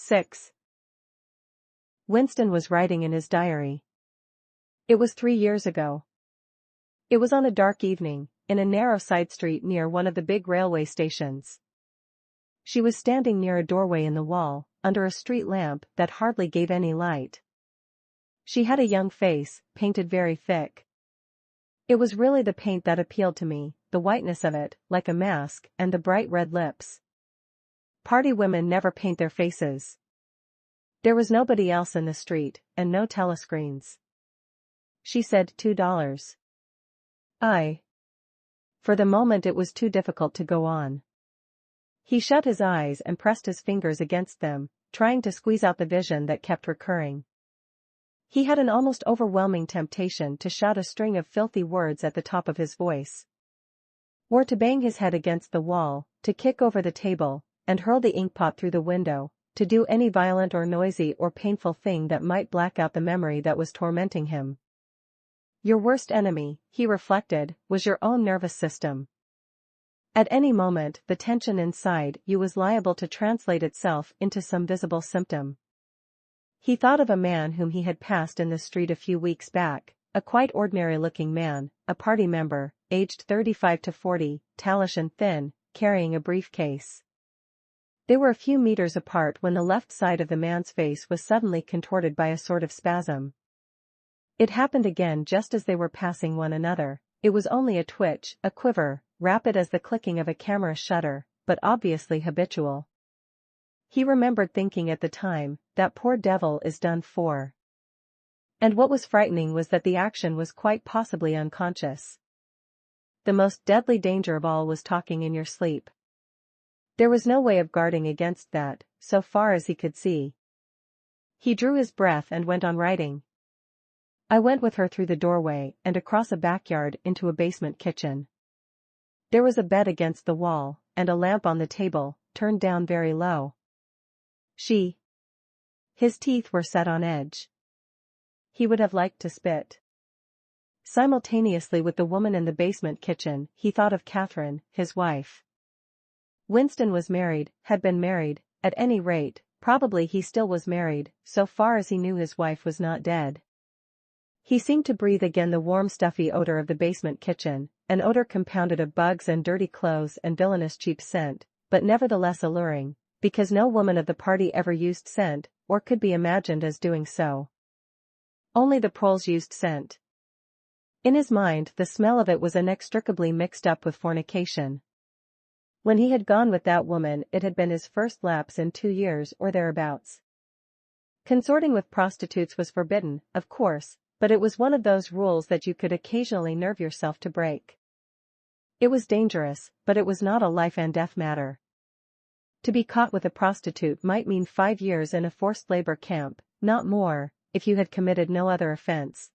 6. Winston was writing in his diary. It was 3 years ago. It was on a dark evening, in a narrow side street near one of the big railway stations. She was standing near a doorway in the wall, under a street lamp that hardly gave any light. She had a young face, painted very thick. It was really the paint that appealed to me, the whiteness of it, like a mask, and the bright red lips. Party women never paint their faces. There was nobody else in the street, and no telescreens. She said $2. For the moment it was too difficult to go on. He shut his eyes and pressed his fingers against them, trying to squeeze out the vision that kept recurring. He had an almost overwhelming temptation to shout a string of filthy words at the top of his voice. Or to bang his head against the wall, to kick over the table, and hurl the inkpot through the window, to do any violent or noisy or painful thing that might black out the memory that was tormenting him. Your worst enemy, he reflected, was your own nervous system. At any moment, the tension inside you was liable to translate itself into some visible symptom. He thought of a man whom he had passed in the street a few weeks back, a quite ordinary-looking man, a party member, aged 35 to 40, tallish and thin, carrying a briefcase. They were a few meters apart when the left side of the man's face was suddenly contorted by a sort of spasm. It happened again just as they were passing one another. It was only a twitch, a quiver, rapid as the clicking of a camera shutter, but obviously habitual. He remembered thinking at the time, that poor devil is done for. And what was frightening was that the action was quite possibly unconscious. The most deadly danger of all was talking in your sleep. There was no way of guarding against that, so far as he could see. He drew his breath and went on writing. I went with her through the doorway and across a backyard into a basement kitchen. There was a bed against the wall, and a lamp on the table, turned down very low. His teeth were set on edge. He would have liked to spit. Simultaneously with the woman in the basement kitchen, he thought of Catherine, his wife. Winston was married, had been married, at any rate, probably he still was married, so far as he knew his wife was not dead. He seemed to breathe again the warm stuffy odor of the basement kitchen, an odor compounded of bugs and dirty clothes and villainous cheap scent, but nevertheless alluring, because no woman of the party ever used scent, or could be imagined as doing so. Only the proles used scent. In his mind the smell of it was inextricably mixed up with fornication. When he had gone with that woman it had been his first lapse in 2 years or thereabouts. Consorting with prostitutes was forbidden, of course, but it was one of those rules that you could occasionally nerve yourself to break. It was dangerous, but it was not a life-and-death matter. To be caught with a prostitute might mean 5 years in a forced labor camp, not more, if you had committed no other offense.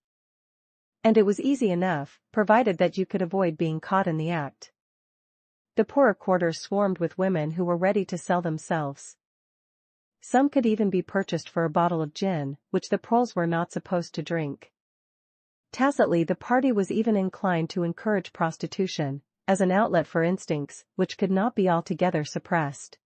And it was easy enough, provided that you could avoid being caught in the act. The poorer quarters swarmed with women who were ready to sell themselves. Some could even be purchased for a bottle of gin, which the proles were not supposed to drink. Tacitly the party was even inclined to encourage prostitution, as an outlet for instincts, which could not be altogether suppressed.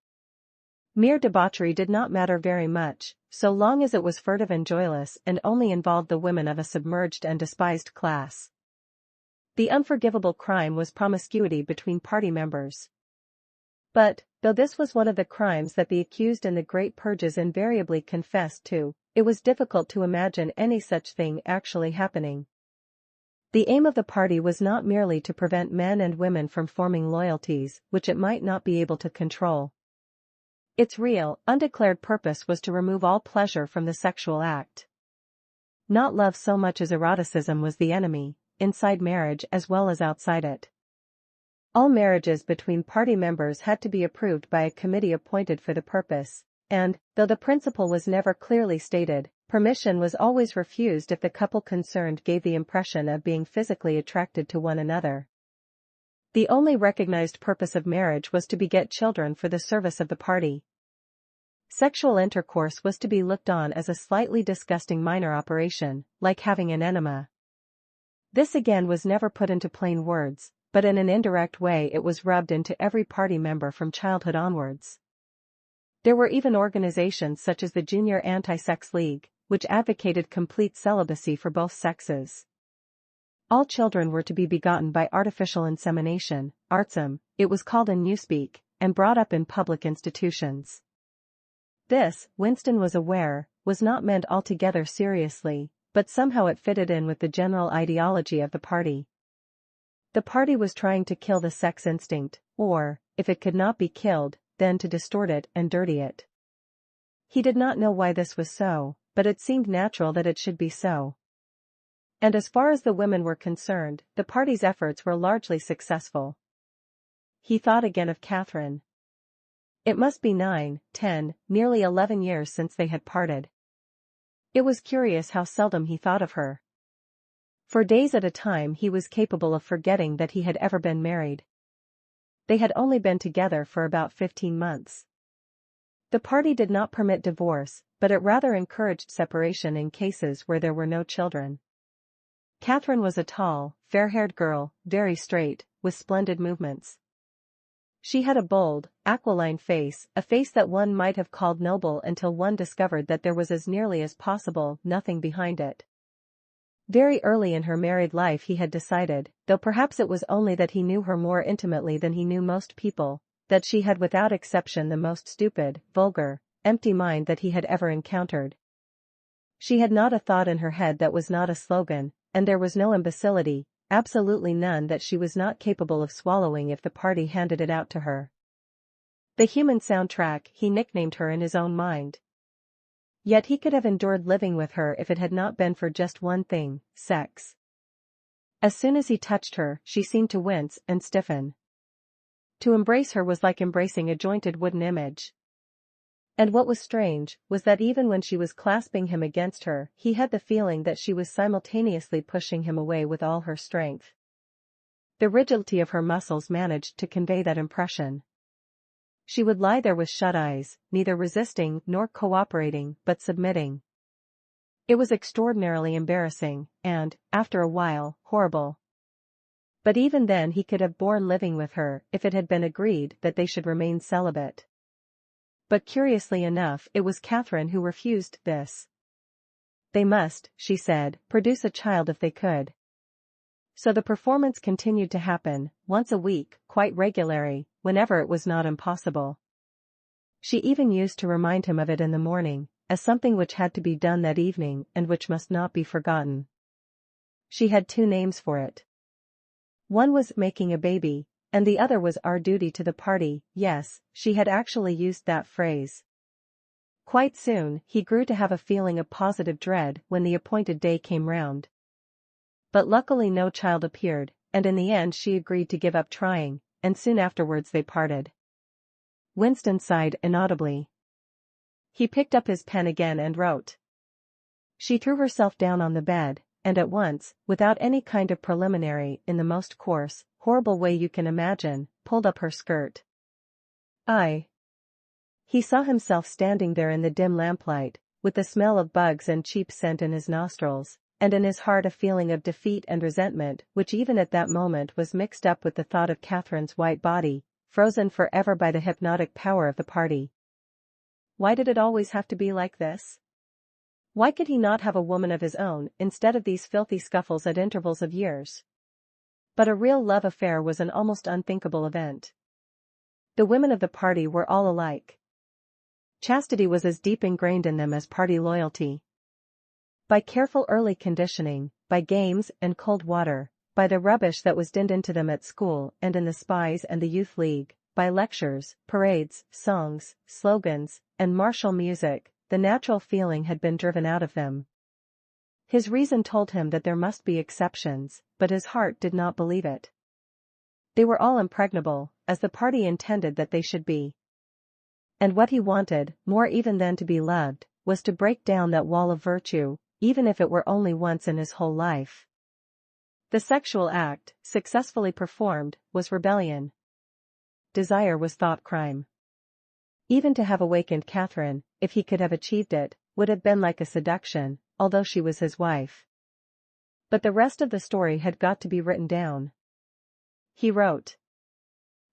Mere debauchery did not matter very much, so long as it was furtive and joyless and only involved the women of a submerged and despised class. The unforgivable crime was promiscuity between party members. But, though this was one of the crimes that the accused in the great purges invariably confessed to, it was difficult to imagine any such thing actually happening. The aim of the party was not merely to prevent men and women from forming loyalties which it might not be able to control. Its real, undeclared purpose was to remove all pleasure from the sexual act. Not love so much as eroticism was the enemy, inside marriage as well as outside it. All marriages between party members had to be approved by a committee appointed for the purpose, and, though the principle was never clearly stated, permission was always refused if the couple concerned gave the impression of being physically attracted to one another. The only recognized purpose of marriage was to beget children for the service of the party. Sexual intercourse was to be looked on as a slightly disgusting minor operation, like having an enema. This again was never put into plain words, but in an indirect way it was rubbed into every party member from childhood onwards. There were even organizations such as the Junior Anti-Sex League, which advocated complete celibacy for both sexes. All children were to be begotten by artificial insemination, ARTSM, it was called in Newspeak, and brought up in public institutions. This, Winston was aware, was not meant altogether seriously, but somehow it fitted in with the general ideology of the party. The party was trying to kill the sex instinct, or, if it could not be killed, then to distort it and dirty it. He did not know why this was so, but it seemed natural that it should be so. And as far as the women were concerned, the party's efforts were largely successful. He thought again of Catherine. It must be 9, 10, nearly 11 years since they had parted. It was curious how seldom he thought of her. For days at a time he was capable of forgetting that he had ever been married. They had only been together for about 15 months. The party did not permit divorce, but it rather encouraged separation in cases where there were no children. Catherine was a tall, fair-haired girl, very straight, with splendid movements. She had a bold, aquiline face, a face that one might have called noble until one discovered that there was as nearly as possible nothing behind it. Very early in her married life he had decided, though perhaps it was only that he knew her more intimately than he knew most people, that she had without exception the most stupid, vulgar, empty mind that he had ever encountered. She had not a thought in her head that was not a slogan, and there was no imbecility, absolutely none that she was not capable of swallowing if the party handed it out to her. The human soundtrack, he nicknamed her in his own mind. Yet he could have endured living with her if it had not been for just one thing, sex. As soon as he touched her, she seemed to wince and stiffen. To embrace her was like embracing a jointed wooden image. And what was strange, was that even when she was clasping him against her, he had the feeling that she was simultaneously pushing him away with all her strength. The rigidity of her muscles managed to convey that impression. She would lie there with shut eyes, neither resisting nor cooperating, but submitting. It was extraordinarily embarrassing, and, after a while, horrible. But even then he could have borne living with her if it had been agreed that they should remain celibate. But curiously enough, it was Catherine who refused this. They must, she said, produce a child if they could. So the performance continued to happen, once a week, quite regularly, whenever it was not impossible. She even used to remind him of it in the morning, as something which had to be done that evening and which must not be forgotten. She had 2 names for it. One was making a baby, and the other was our duty to the party. Yes, she had actually used that phrase. Quite soon, he grew to have a feeling of positive dread when the appointed day came round. But luckily no child appeared, and in the end she agreed to give up trying, and soon afterwards they parted. Winston sighed inaudibly. He picked up his pen again and wrote. She threw herself down on the bed, and at once, without any kind of preliminary, in the most coarse, horrible way you can imagine, pulled up her skirt. He saw himself standing there in the dim lamplight, with the smell of bugs and cheap scent in his nostrils, and in his heart a feeling of defeat and resentment which even at that moment was mixed up with the thought of Catherine's white body, frozen forever by the hypnotic power of the party. Why did it always have to be like this? Why could he not have a woman of his own instead of these filthy scuffles at intervals of years? But a real love affair was an almost unthinkable event. The women of the party were all alike. Chastity was as deep ingrained in them as party loyalty. By careful early conditioning, by games and cold water, by the rubbish that was dinned into them at school and in the spies and the youth league, by lectures, parades, songs, slogans, and martial music, the natural feeling had been driven out of them. His reason told him that there must be exceptions, but his heart did not believe it. They were all impregnable, as the party intended that they should be. And what he wanted, more even than to be loved, was to break down that wall of virtue, even if it were only once in his whole life. The sexual act, successfully performed, was rebellion. Desire was thought crime. Even to have awakened Catherine, if he could have achieved it, would have been like a seduction, although she was his wife. But the rest of the story had got to be written down. He wrote.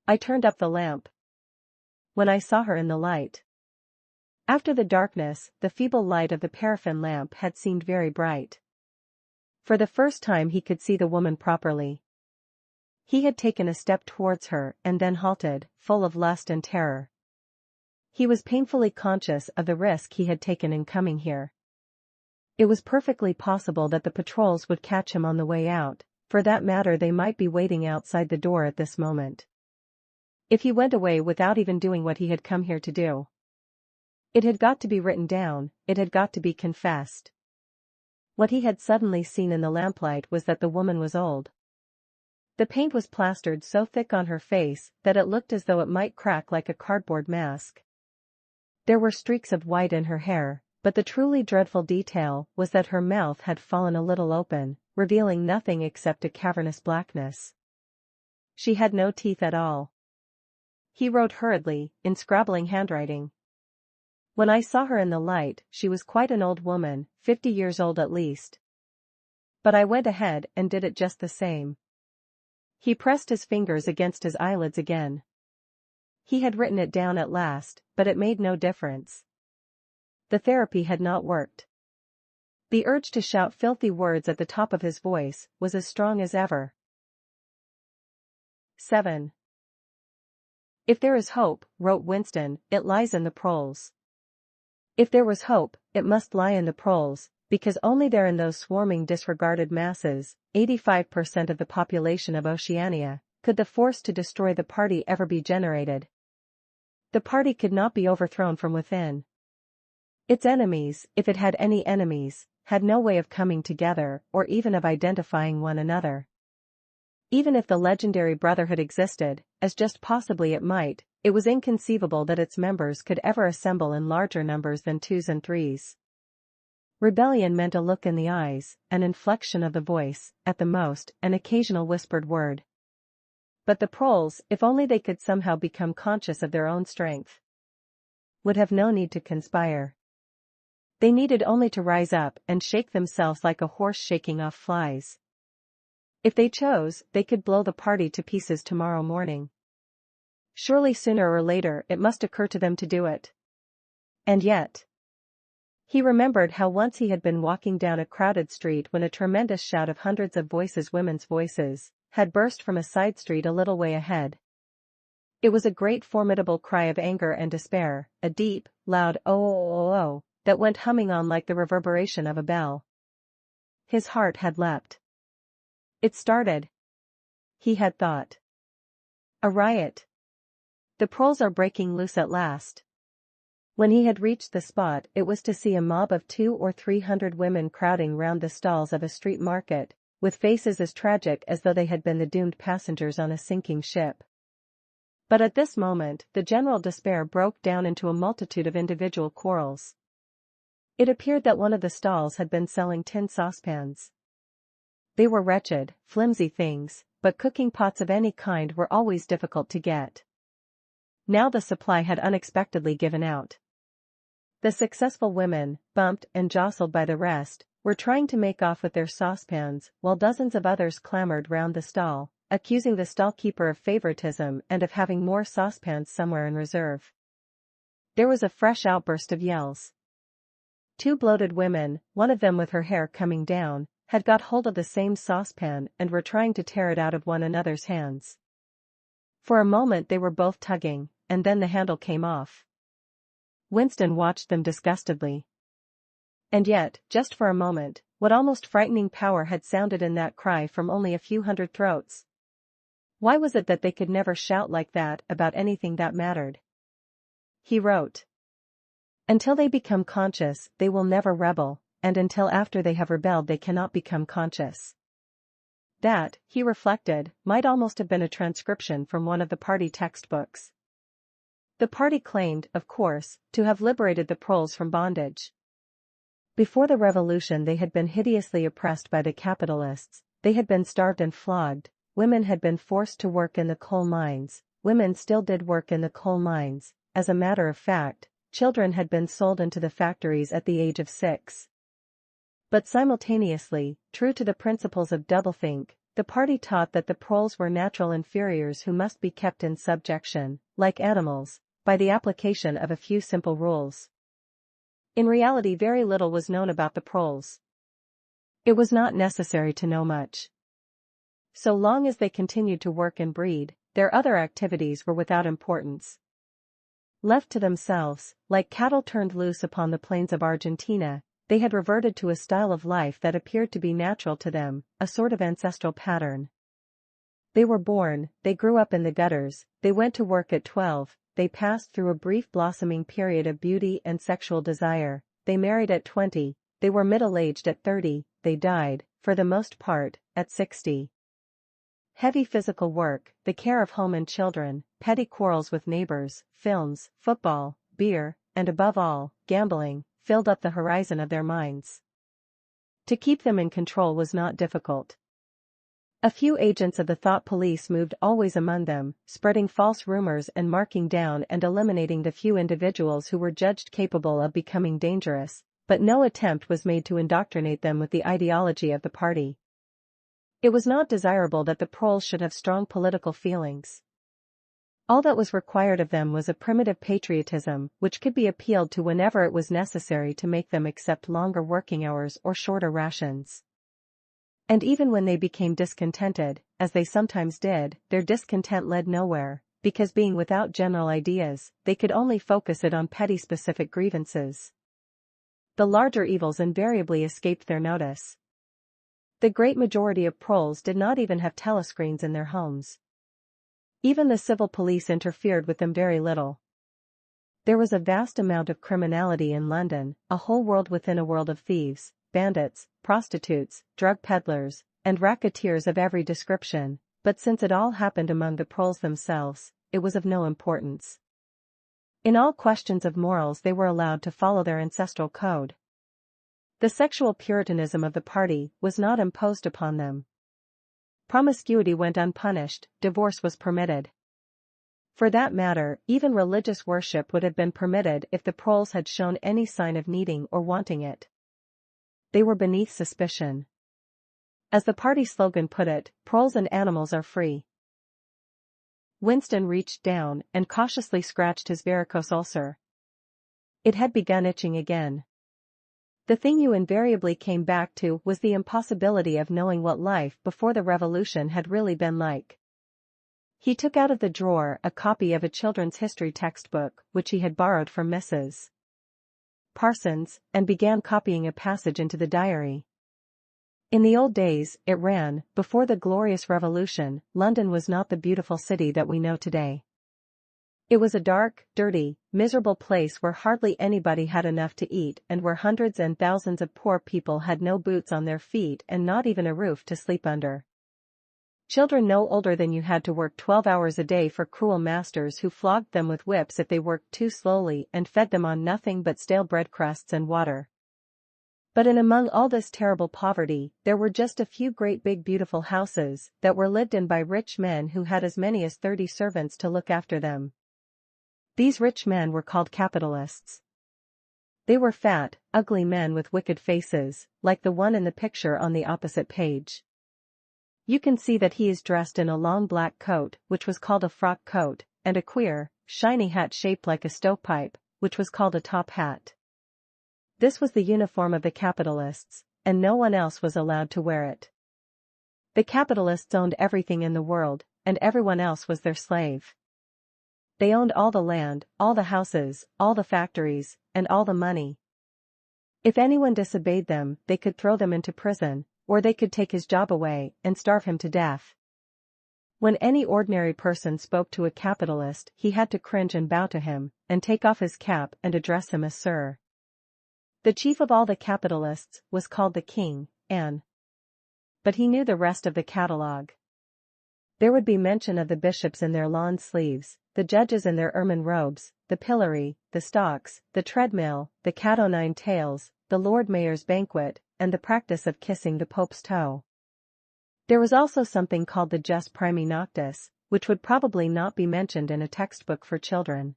I turned up the lamp. When I saw her in the light, After the darkness, the feeble light of the paraffin lamp had seemed very bright. For the first time he could see the woman properly. He had taken a step towards her and then halted, full of lust and terror. He was painfully conscious of the risk he had taken in coming here. It was perfectly possible that the patrols would catch him on the way out, for that matter they might be waiting outside the door at this moment. If he went away without even doing what he had come here to do, it had got to be written down, it had got to be confessed. What he had suddenly seen in the lamplight was that the woman was old. The paint was plastered so thick on her face that it looked as though it might crack like a cardboard mask. There were streaks of white in her hair, but the truly dreadful detail was that her mouth had fallen a little open, revealing nothing except a cavernous blackness. She had no teeth at all. He wrote hurriedly, in scrabbling handwriting. When I saw her in the light, she was quite an old woman, 50 years old at least. But I went ahead and did it just the same. He pressed his fingers against his eyelids again. He had written it down at last, but it made no difference. The therapy had not worked. The urge to shout filthy words at the top of his voice was as strong as ever. 7. If there is hope, wrote Winston, it lies in the proles. If there was hope, it must lie in the proles, because only there in those swarming disregarded masses, 85% of the population of Oceania, could the force to destroy the party ever be generated. The party could not be overthrown from within. Its enemies, if it had any enemies, had no way of coming together or even of identifying one another. Even if the legendary brotherhood existed, as just possibly it might, it was inconceivable that its members could ever assemble in larger numbers than twos and threes. Rebellion meant a look in the eyes, an inflection of the voice, at the most, an occasional whispered word. But the proles, if only they could somehow become conscious of their own strength, would have no need to conspire. They needed only to rise up and shake themselves like a horse shaking off flies. If they chose, they could blow the party to pieces tomorrow morning. Surely sooner or later it must occur to them to do it. And yet, he remembered how once he had been walking down a crowded street when a tremendous shout of hundreds of voices, women's voices, had burst from a side street a little way ahead. It was a great formidable cry of anger and despair, a deep, loud oh, that went humming on like the reverberation of a bell. His heart had leapt. It started. He had thought. A riot. The proles are breaking loose at last. When he had reached the spot, it was to see a mob of 200 or 300 women crowding round the stalls of a street market, with faces as tragic as though they had been the doomed passengers on a sinking ship. But at this moment, the general despair broke down into a multitude of individual quarrels. It appeared that one of the stalls had been selling tin saucepans. They were wretched, flimsy things, but cooking pots of any kind were always difficult to get. Now the supply had unexpectedly given out. The successful women, bumped and jostled by the rest, were trying to make off with their saucepans, while dozens of others clamored round the stall, accusing the stallkeeper of favoritism and of having more saucepans somewhere in reserve. There was a fresh outburst of yells. 2 bloated women, one of them with her hair coming down, had got hold of the same saucepan and were trying to tear it out of one another's hands. For a moment they were both tugging, and then the handle came off. Winston watched them disgustedly. And yet, just for a moment, what almost frightening power had sounded in that cry from only a few hundred throats? Why was it that they could never shout like that about anything that mattered? He wrote. Until they become conscious, they will never rebel, and until after they have rebelled they cannot become conscious. That, he reflected, might almost have been a transcription from one of the party textbooks. The party claimed, of course, to have liberated the proles from bondage. Before the revolution they had been hideously oppressed by the capitalists, they had been starved and flogged, women had been forced to work in the coal mines, women still did work in the coal mines, as a matter of fact, children had been sold into the factories at the age of 6. But simultaneously, true to the principles of doublethink, the party taught that the proles were natural inferiors who must be kept in subjection, like animals, by the application of a few simple rules. In reality, very little was known about the proles. It was not necessary to know much. So long as they continued to work and breed, their other activities were without importance. Left to themselves, like cattle turned loose upon the plains of Argentina, they had reverted to a style of life that appeared to be natural to them, a sort of ancestral pattern. They were born, they grew up in the gutters, they went to work at 12, they passed through a brief blossoming period of beauty and sexual desire, they married at 20, they were middle-aged at 30, they died, for the most part, at 60. Heavy physical work, the care of home and children, petty quarrels with neighbors, films, football, beer, and above all, gambling, filled up the horizon of their minds. To keep them in control was not difficult. A few agents of the thought police moved always among them, spreading false rumors and marking down and eliminating the few individuals who were judged capable of becoming dangerous, but no attempt was made to indoctrinate them with the ideology of the party. It was not desirable that the proles should have strong political feelings. All that was required of them was a primitive patriotism which could be appealed to whenever it was necessary to make them accept longer working hours or shorter rations. And even when they became discontented, as they sometimes did, their discontent led nowhere, because being without general ideas, they could only focus it on petty specific grievances. The larger evils invariably escaped their notice. The great majority of proles did not even have telescreens in their homes. Even the civil police interfered with them very little. There was a vast amount of criminality in London, a whole world within a world of thieves, bandits, prostitutes, drug peddlers, and racketeers of every description, but since it all happened among the proles themselves, it was of no importance. In all questions of morals they were allowed to follow their ancestral code. The sexual puritanism of the party was not imposed upon them. Promiscuity went unpunished, divorce was permitted. For that matter, even religious worship would have been permitted if the proles had shown any sign of needing or wanting it. They were beneath suspicion. As the party slogan put it, proles and animals are free. Winston reached down and cautiously scratched his varicose ulcer. It had begun itching again. The thing you invariably came back to was the impossibility of knowing what life before the revolution had really been like. He took out of the drawer a copy of a children's history textbook, which he had borrowed from Mrs. Parsons, and began copying a passage into the diary. In the old days, it ran, before the glorious revolution, London was not the beautiful city that we know today. It was a dark, dirty, miserable place where hardly anybody had enough to eat and where hundreds and thousands of poor people had no boots on their feet and not even a roof to sleep under. Children no older than you had to work 12 hours a day for cruel masters who flogged them with whips if they worked too slowly and fed them on nothing but stale bread crusts and water. But in among all this terrible poverty, there were just a few great big beautiful houses that were lived in by rich men who had as many as 30 servants to look after them. These rich men were called capitalists. They were fat, ugly men with wicked faces, like the one in the picture on the opposite page. You can see that he is dressed in a long black coat, which was called a frock coat, and a queer, shiny hat shaped like a stovepipe, which was called a top hat. This was the uniform of the capitalists, and no one else was allowed to wear it. The capitalists owned everything in the world, and everyone else was their slave. They owned all the land, all the houses, all the factories, and all the money. If anyone disobeyed them, they could throw them into prison, or they could take his job away and starve him to death. When any ordinary person spoke to a capitalist, he had to cringe and bow to him, and take off his cap and address him as sir. The chief of all the capitalists was called the king, but he knew the rest of the catalogue. There would be mention of the bishops in their lawn sleeves, the judges in their ermine robes, the pillory, the stocks, the treadmill, the cat o' nine tails, the Lord Mayor's banquet, and the practice of kissing the Pope's toe. There was also something called the jus primi noctis, which would probably not be mentioned in a textbook for children.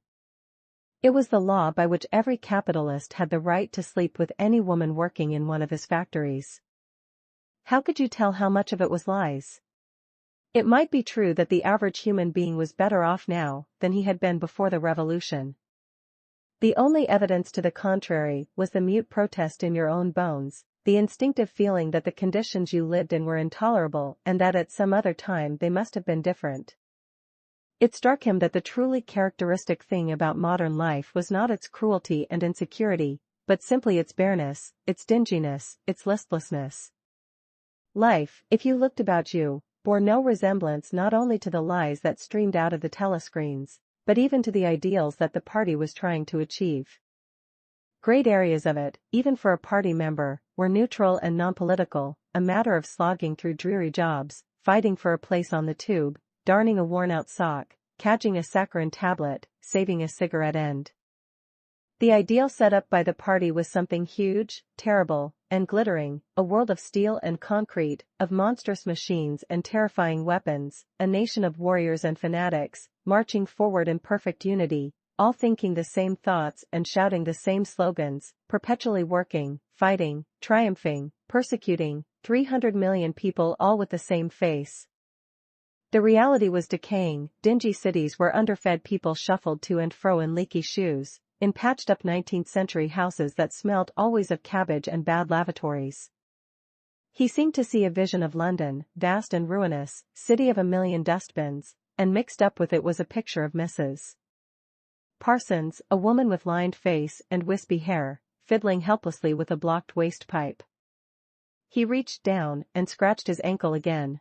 It was the law by which every capitalist had the right to sleep with any woman working in one of his factories. How could you tell how much of it was lies? It might be true that the average human being was better off now than he had been before the revolution. The only evidence to the contrary was the mute protest in your own bones, the instinctive feeling that the conditions you lived in were intolerable and that at some other time they must have been different. It struck him that the truly characteristic thing about modern life was not its cruelty and insecurity, but simply its bareness, its dinginess, its listlessness. Life, if you looked about you, bore no resemblance not only to the lies that streamed out of the telescreens, but even to the ideals that the party was trying to achieve. Great areas of it, even for a party member, were neutral and non-political, a matter of slogging through dreary jobs, fighting for a place on the tube, darning a worn-out sock, cadging a saccharin tablet, saving a cigarette end. The ideal set up by the party was something huge, terrible, and glittering, a world of steel and concrete, of monstrous machines and terrifying weapons, a nation of warriors and fanatics, marching forward in perfect unity, all thinking the same thoughts and shouting the same slogans, perpetually working, fighting, triumphing, persecuting, 300 million people all with the same face. The reality was decaying, dingy cities where underfed people shuffled to and fro in leaky shoes, in patched-up 19th-century houses that smelled always of cabbage and bad lavatories. He seemed to see a vision of London, vast and ruinous, city of a million dustbins, and mixed up with it was a picture of Mrs. Parsons, a woman with lined face and wispy hair, fiddling helplessly with a blocked waste pipe. He reached down and scratched his ankle again.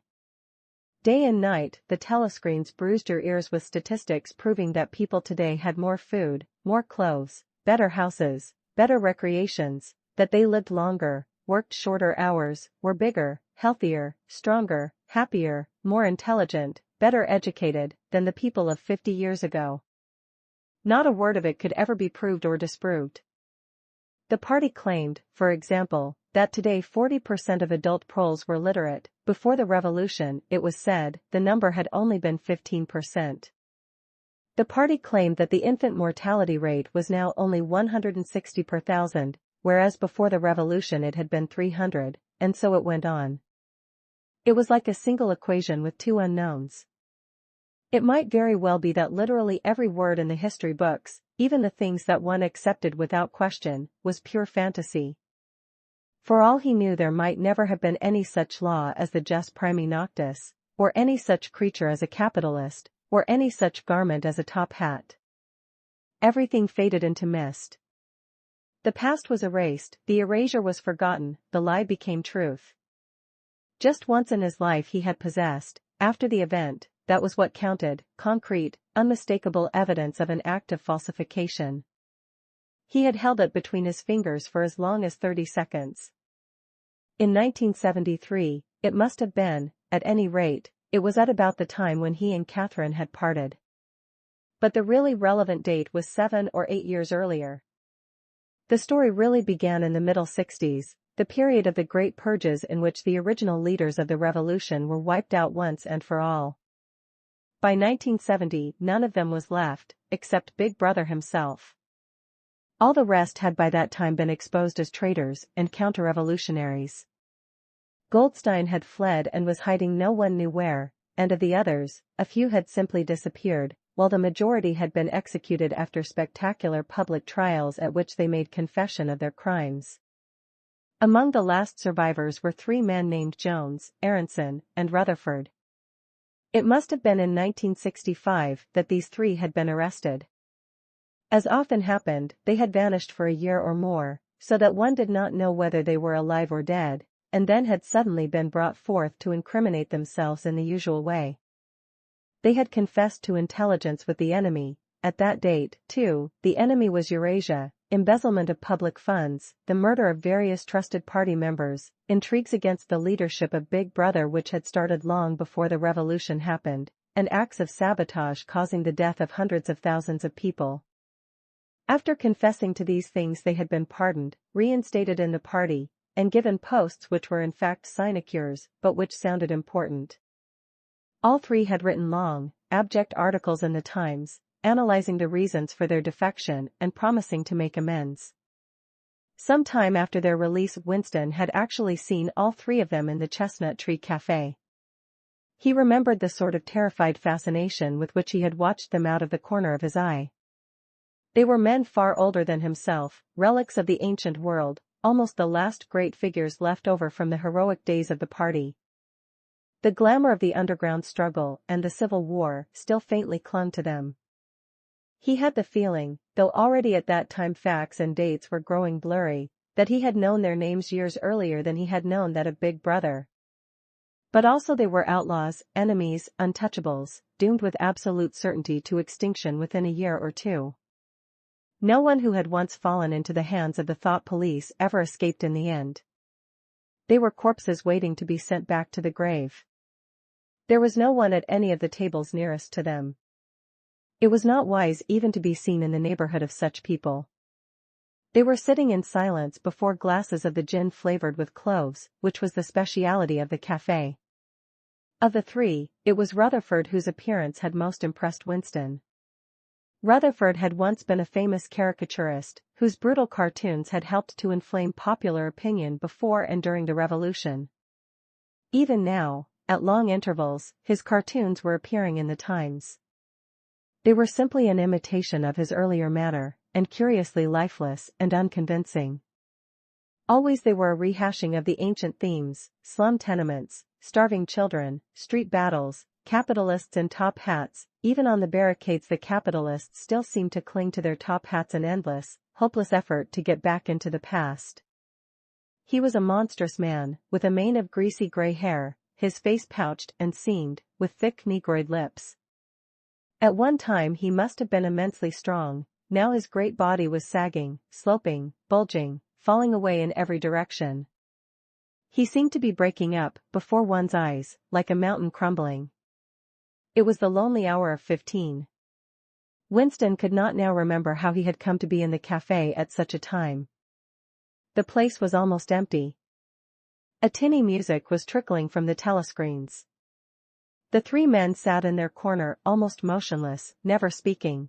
Day and night, the telescreens bruised your ears with statistics proving that people today had more food, more clothes, better houses, better recreations, that they lived longer, worked shorter hours, were bigger, healthier, stronger, happier, more intelligent, better educated, than the people of 50 years ago. Not a word of it could ever be proved or disproved. The party claimed, for example, that today 40% of adult Poles were literate. Before the revolution, it was said, the number had only been 15%. The party claimed that the infant mortality rate was now only 160 per thousand, whereas before the revolution it had been 300, and so it went on. It was like a single equation with two unknowns. It might very well be that literally every word in the history books, even the things that one accepted without question, was pure fantasy. For all he knew, there might never have been any such law as the jus primi noctis, or any such creature as a capitalist, or any such garment as a top hat. Everything faded into mist. The past was erased, the erasure was forgotten, the lie became truth. Just once in his life he had possessed, after the event, that was what counted, concrete, unmistakable evidence of an act of falsification. He had held it between his fingers for as long as 30 seconds. In 1973, it must have been, at any rate, it was at about the time when he and Catherine had parted. But the really relevant date was 7 or 8 years earlier. The story really began in the middle 60s, the period of the Great Purges in which the original leaders of the revolution were wiped out once and for all. By 1970, none of them was left, except Big Brother himself. All the rest had by that time been exposed as traitors and counter-revolutionaries. Goldstein had fled and was hiding no one knew where, and of the others, a few had simply disappeared, while the majority had been executed after spectacular public trials at which they made confession of their crimes. Among the last survivors were 3 men named Jones, Aronson, and Rutherford. It must have been in 1965 that these 3 had been arrested. As often happened, they had vanished for a year or more, so that one did not know whether they were alive or dead, and then had suddenly been brought forth to incriminate themselves in the usual way. They had confessed to intelligence with the enemy. At that date, too, the enemy was Eurasia, embezzlement of public funds, the murder of various trusted party members, intrigues against the leadership of Big Brother which had started long before the revolution happened, and acts of sabotage causing the death of hundreds of thousands of people. After confessing to these things they had been pardoned, reinstated in the party, and given posts which were in fact sinecures, but which sounded important. All 3 had written long, abject articles in the Times, analyzing the reasons for their defection and promising to make amends. Some time after their release, Winston had actually seen all 3 of them in the Chestnut Tree Café. He remembered the sort of terrified fascination with which he had watched them out of the corner of his eye. They were men far older than himself, relics of the ancient world, almost the last great figures left over from the heroic days of the party. The glamour of the underground struggle and the Civil War still faintly clung to them. He had the feeling, though already at that time facts and dates were growing blurry, that he had known their names years earlier than he had known that of Big Brother. But also they were outlaws, enemies, untouchables, doomed with absolute certainty to extinction within a year or two. No one who had once fallen into the hands of the thought police ever escaped in the end. They were corpses waiting to be sent back to the grave. There was no one at any of the tables nearest to them. It was not wise even to be seen in the neighborhood of such people. They were sitting in silence before glasses of the gin flavored with cloves, which was the speciality of the café. Of the three, it was Rutherford whose appearance had most impressed Winston. Rutherford had once been a famous caricaturist, whose brutal cartoons had helped to inflame popular opinion before and during the Revolution. Even now, at long intervals, his cartoons were appearing in the Times. They were simply an imitation of his earlier matter, and curiously lifeless and unconvincing. Always they were a rehashing of the ancient themes: slum tenements, starving children, street battles, capitalists in top hats. Even on the barricades the capitalists still seemed to cling to their top hats in endless, hopeless effort to get back into the past. He was a monstrous man, with a mane of greasy gray hair, his face pouched and seamed, with thick negroid lips. At one time he must have been immensely strong, now his great body was sagging, sloping, bulging, falling away in every direction. He seemed to be breaking up, before one's eyes, like a mountain crumbling. It was the lonely hour of 15. Winston could not now remember how he had come to be in the café at such a time. The place was almost empty. A tinny music was trickling from the telescreens. The three men sat in their corner almost motionless, never speaking.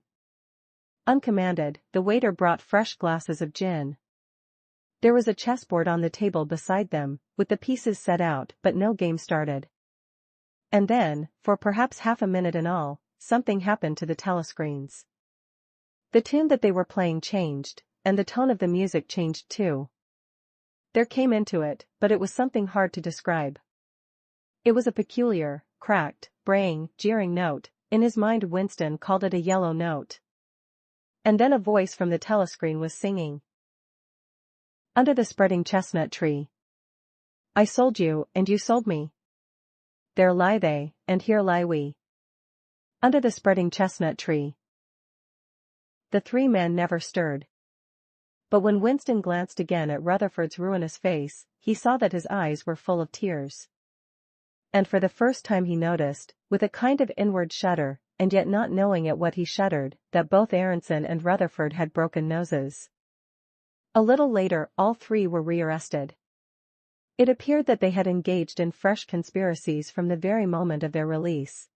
Uncommanded, the waiter brought fresh glasses of gin. There was a chessboard on the table beside them, with the pieces set out but no game started. And then, for perhaps half a minute in all, something happened to the telescreens. The tune that they were playing changed, and the tone of the music changed too. There came into it, but it was something hard to describe. It was a peculiar, cracked, braying, jeering note. In his mind Winston called it a yellow note. And then a voice from the telescreen was singing. Under the spreading chestnut tree. I sold you, and you sold me. There lie they, and here lie we. Under the spreading chestnut tree. The three men never stirred. But when Winston glanced again at Rutherford's ruinous face, he saw that his eyes were full of tears. And for the first time he noticed, with a kind of inward shudder, and yet not knowing at what he shuddered, that both Aronson and Rutherford had broken noses. A little later all three were rearrested. It appeared that they had engaged in fresh conspiracies from the very moment of their release.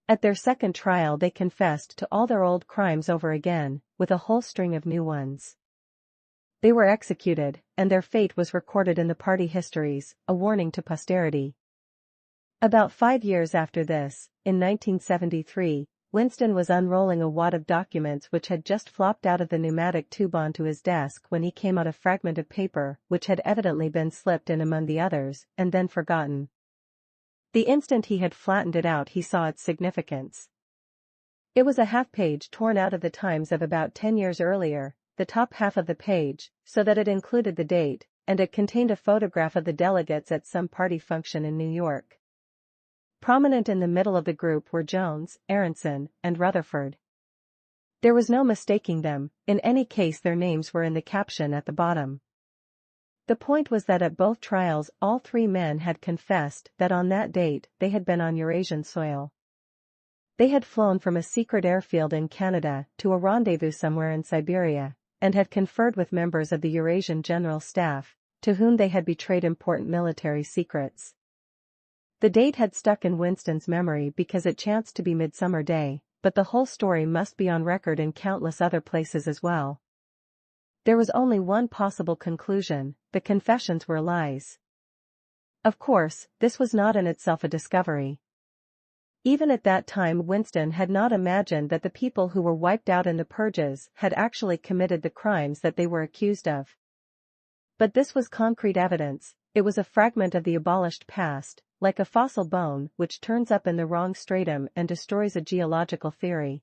At their second trial they confessed to all their old crimes over again, with a whole string of new ones. They were executed, and their fate was recorded in the party histories, a warning to posterity. About 5 years after this, in 1973, Winston was unrolling a wad of documents which had just flopped out of the pneumatic tube onto his desk when he came on a fragment of paper which had evidently been slipped in among the others, and then forgotten. The instant he had flattened it out he saw its significance. It was a half-page torn out of the Times of about 10 years earlier, the top half of the page, so that it included the date, and it contained a photograph of the delegates at some party function in New York. Prominent in the middle of the group were Jones, Aronson, and Rutherford. There was no mistaking them, in any case their names were in the caption at the bottom. The point was that at both trials all three men had confessed that on that date they had been on Eurasian soil. They had flown from a secret airfield in Canada to a rendezvous somewhere in Siberia, and had conferred with members of the Eurasian General Staff, to whom they had betrayed important military secrets. The date had stuck in Winston's memory because it chanced to be Midsummer Day, but the whole story must be on record in countless other places as well. There was only one possible conclusion: the confessions were lies. Of course, this was not in itself a discovery. Even at that time Winston had not imagined that the people who were wiped out in the purges had actually committed the crimes that they were accused of. But this was concrete evidence. It was a fragment of the abolished past, like a fossil bone which turns up in the wrong stratum and destroys a geological theory.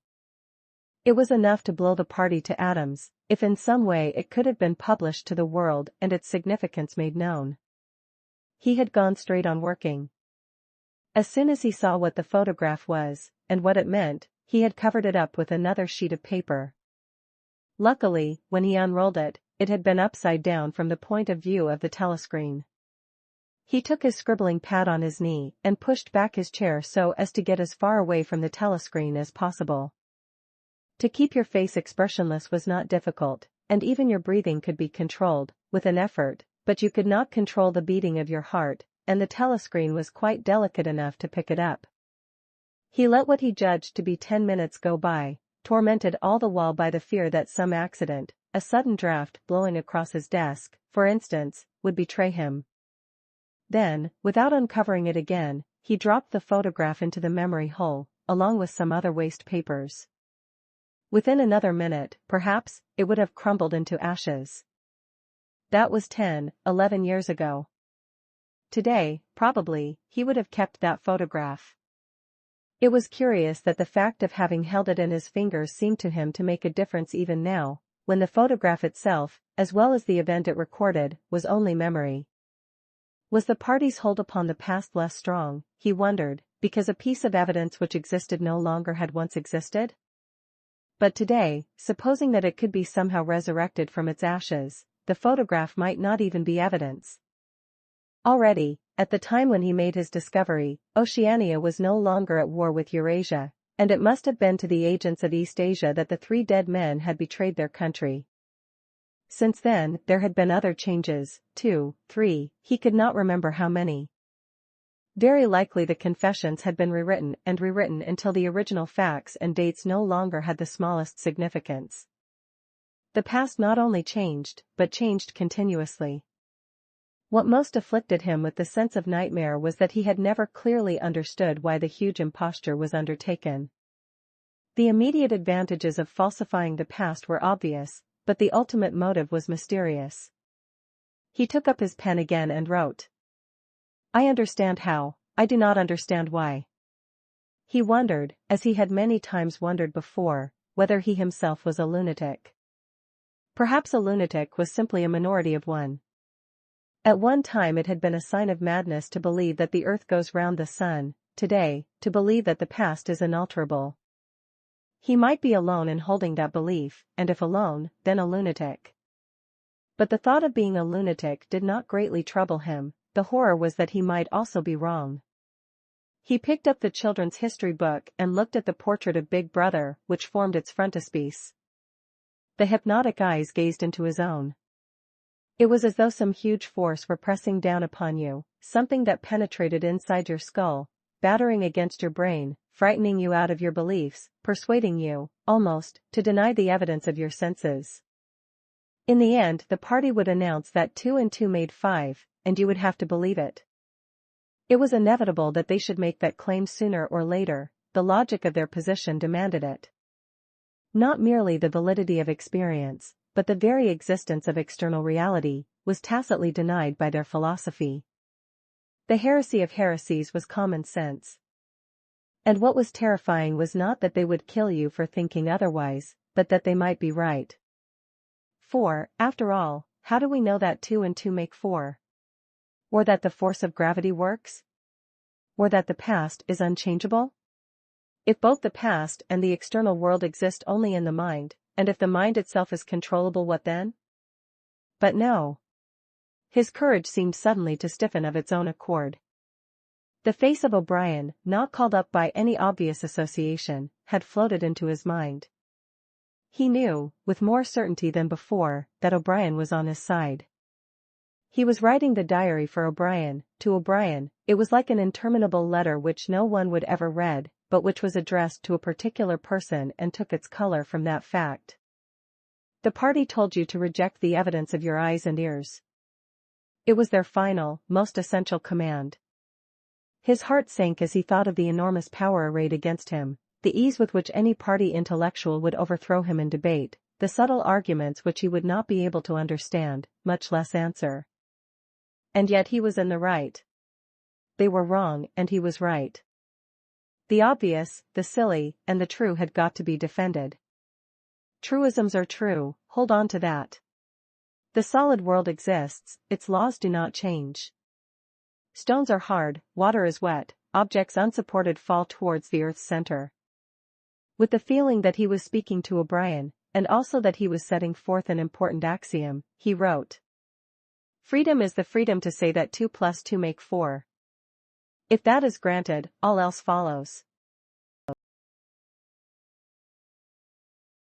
It was enough to blow the party to atoms, if in some way it could have been published to the world and its significance made known. He had gone straight on working. As soon as he saw what the photograph was, and what it meant, he had covered it up with another sheet of paper. Luckily, when he unrolled it, it had been upside down from the point of view of the telescreen. He took his scribbling pad on his knee and pushed back his chair so as to get as far away from the telescreen as possible. To keep your face expressionless was not difficult, and even your breathing could be controlled, with an effort, but you could not control the beating of your heart, and the telescreen was quite delicate enough to pick it up. He let what he judged to be 10 minutes go by, tormented all the while by the fear that some accident, a sudden draft blowing across his desk, for instance, would betray him. Then, without uncovering it again, he dropped the photograph into the memory hole, along with some other waste papers. Within another minute, perhaps, it would have crumbled into ashes. That was 10, 11 years ago. Today, probably, he would have kept that photograph. It was curious that the fact of having held it in his fingers seemed to him to make a difference even now, when the photograph itself, as well as the event it recorded, was only memory. Was the party's hold upon the past less strong, he wondered, because a piece of evidence which existed no longer had once existed? But today, supposing that it could be somehow resurrected from its ashes, the photograph might not even be evidence. Already, at the time when he made his discovery, Oceania was no longer at war with Eurasia, and it must have been to the agents of East Asia that the 3 dead men had betrayed their country. Since then, there had been other changes, 2, 3, he could not remember how many. Very likely the confessions had been rewritten until the original facts and dates no longer had the smallest significance. The past not only changed, but changed continuously. What most afflicted him with the sense of nightmare was that he had never clearly understood why the huge imposture was undertaken. The immediate advantages of falsifying the past were obvious, but the ultimate motive was mysterious. He took up his pen again and wrote. I understand how, I do not understand why. He wondered, as he had many times wondered before, whether he himself was a lunatic. Perhaps a lunatic was simply a minority of one. At one time it had been a sign of madness to believe that the earth goes round the sun, today, to believe that the past is unalterable. He might be alone in holding that belief, and if alone, then a lunatic. But the thought of being a lunatic did not greatly trouble him, the horror was that he might also be wrong. He picked up the children's history book and looked at the portrait of Big Brother, which formed its frontispiece. The hypnotic eyes gazed into his own. It was as though some huge force were pressing down upon you, something that penetrated inside your skull, battering against your brain, frightening you out of your beliefs, persuading you, almost, to deny the evidence of your senses. In the end, the party would announce that 2 and 2 made 5, and you would have to believe it. It was inevitable that they should make that claim sooner or later, the logic of their position demanded it. Not merely the validity of experience, but the very existence of external reality, was tacitly denied by their philosophy. The heresy of heresies was common sense. And what was terrifying was not that they would kill you for thinking otherwise, but that they might be right. For, after all, how do we know that 2 and 2 make 4? Or that the force of gravity works? Or that the past is unchangeable? If both the past and the external world exist only in the mind, and if the mind itself is controllable, what then? But no. His courage seemed suddenly to stiffen of its own accord. The face of O'Brien, not called up by any obvious association, had floated into his mind. He knew, with more certainty than before, that O'Brien was on his side. He was writing the diary for O'Brien, to O'Brien. It was like an interminable letter which no one would ever read, but which was addressed to a particular person and took its color from that fact. The party told you to reject the evidence of your eyes and ears. It was their final, most essential command. His heart sank as he thought of the enormous power arrayed against him, the ease with which any party intellectual would overthrow him in debate, the subtle arguments which he would not be able to understand, much less answer. And yet he was in the right. They were wrong, and he was right. The obvious, the silly, and the true had got to be defended. Truisms are true, hold on to that. The solid world exists, its laws do not change. Stones are hard, water is wet, objects unsupported fall towards the earth's center. With the feeling that he was speaking to O'Brien, and also that he was setting forth an important axiom, he wrote: "Freedom is the freedom to say that 2 + 2 make 4. If that is granted, all else follows."